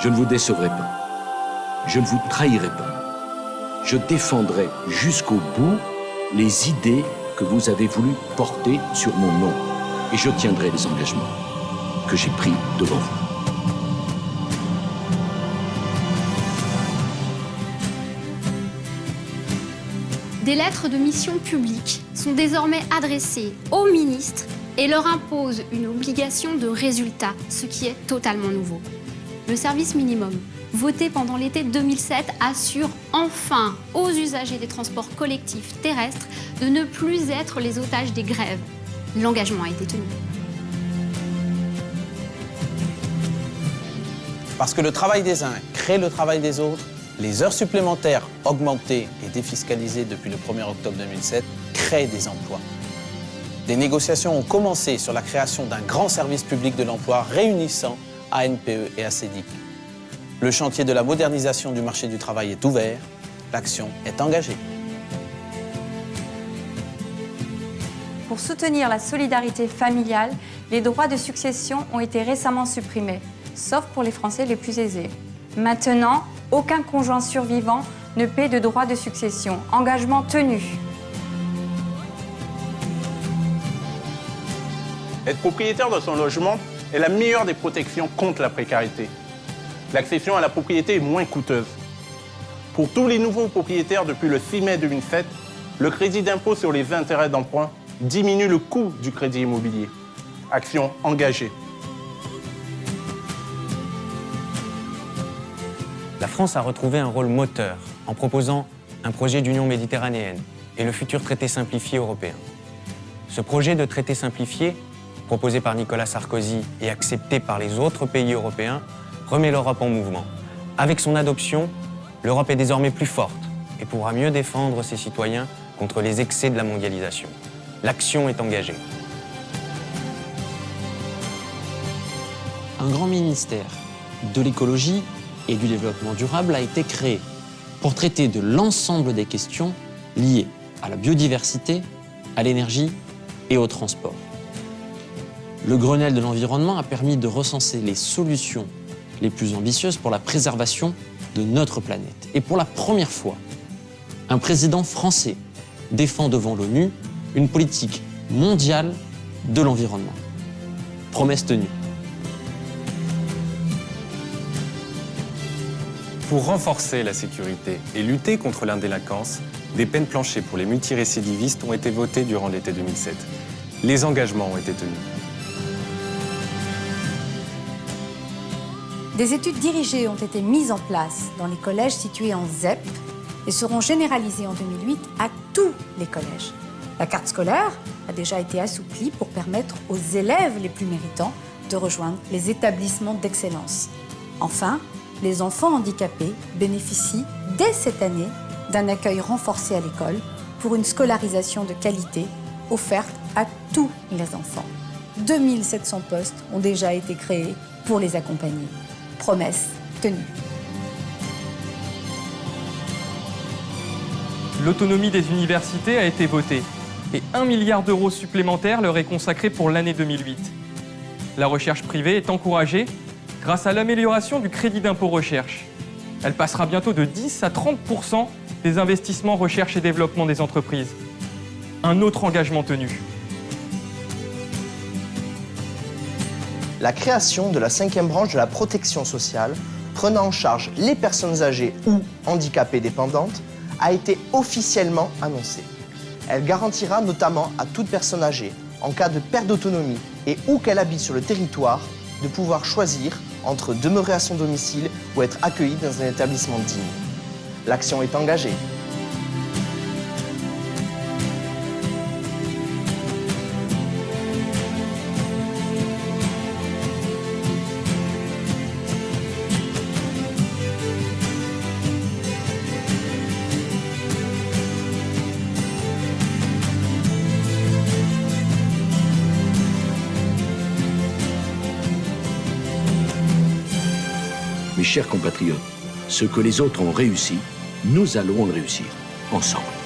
Je ne vous décevrai pas. Je ne vous trahirai pas. Je défendrai jusqu'au bout les idées que vous avez voulu porter sur mon nom. Et je tiendrai les engagements que j'ai pris devant vous. Des lettres de mission publiques sont désormais adressées aux ministres et leur imposent une obligation de résultat, ce qui est totalement nouveau. Le service minimum, voté pendant l'été 2007, assure enfin aux usagers des transports collectifs terrestres de ne plus être les otages des grèves. L'engagement a été tenu. Parce que le travail des uns crée le travail des autres, les heures supplémentaires augmentées et défiscalisées depuis le 1er octobre 2007 créent des emplois. Des négociations ont commencé sur la création d'un grand service public de l'emploi réunissant ANPE et ACEDIC. Le chantier de la modernisation du marché du travail est ouvert, l'action est engagée. Pour soutenir la solidarité familiale, les droits de succession ont été récemment supprimés, sauf pour les Français les plus aisés. Maintenant, aucun conjoint survivant ne paie de droits de succession. Engagement tenu. Être propriétaire de son logement est la meilleure des protections contre la précarité. L'accession à la propriété est moins coûteuse. Pour tous les nouveaux propriétaires depuis le 6 mai 2007, le crédit d'impôt sur les intérêts d'emprunt diminue le coût du crédit immobilier. Action engagée. La France a retrouvé un rôle moteur en proposant un projet d'union méditerranéenne et le futur traité simplifié européen. Ce projet de traité simplifié, proposé par Nicolas Sarkozy et accepté par les autres pays européens, remet l'Europe en mouvement. Avec son adoption, l'Europe est désormais plus forte et pourra mieux défendre ses citoyens contre les excès de la mondialisation. L'action est engagée. Un grand ministère de l'écologie et du développement durable a été créé pour traiter de l'ensemble des questions liées à la biodiversité, à l'énergie et au transport. Le Grenelle de l'environnement a permis de recenser les solutions les plus ambitieuses pour la préservation de notre planète. Et pour la première fois, un président français défend devant l'ONU une politique mondiale de l'environnement. Promesse tenue. Pour renforcer la sécurité et lutter contre l'indélinquance, des peines planchées pour les multirécidivistes ont été votées durant l'été 2007. Les engagements ont été tenus. Des études dirigées ont été mises en place dans les collèges situés en ZEP et seront généralisées en 2008 à tous les collèges. La carte scolaire a déjà été assouplie pour permettre aux élèves les plus méritants de rejoindre les établissements d'excellence. Enfin, les enfants handicapés bénéficient dès cette année d'un accueil renforcé à l'école pour une scolarisation de qualité offerte à tous les enfants. 2700 postes ont déjà été créés pour les accompagner. Promesse tenue. L'autonomie des universités a été votée et 1 milliard d'euros supplémentaires leur est consacré pour l'année 2008. La recherche privée est encouragée grâce à l'amélioration du crédit d'impôt recherche. Elle passera bientôt de 10 à 30% des investissements recherche et développement des entreprises. Un autre engagement tenu. La création de la 5e branche de la protection sociale, prenant en charge les personnes âgées ou handicapées dépendantes, a été officiellement annoncée. Elle garantira notamment à toute personne âgée, en cas de perte d'autonomie et où qu'elle habite sur le territoire, de pouvoir choisir entre demeurer à son domicile ou être accueillie dans un établissement digne. L'action est engagée. Mes chers compatriotes, ce que les autres ont réussi, nous allons le réussir ensemble.